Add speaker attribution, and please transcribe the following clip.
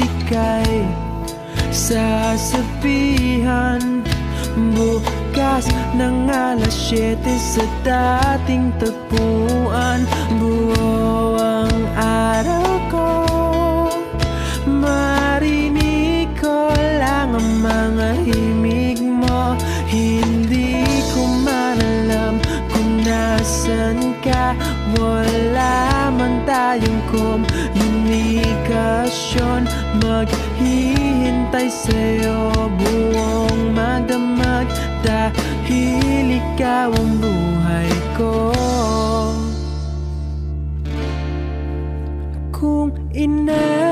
Speaker 1: ika'y sasabihan. Bukas ng alas 7 sa dating tagpuan. Buo ang araw ko, marinig ko lang ang mga himig mo. Hindi ko man alam kung nasan ka. Wala man tayong komunikasyon. Maghihintay sa'yo buong magdamag, dahil ikaw ang buhay ko. Kung ina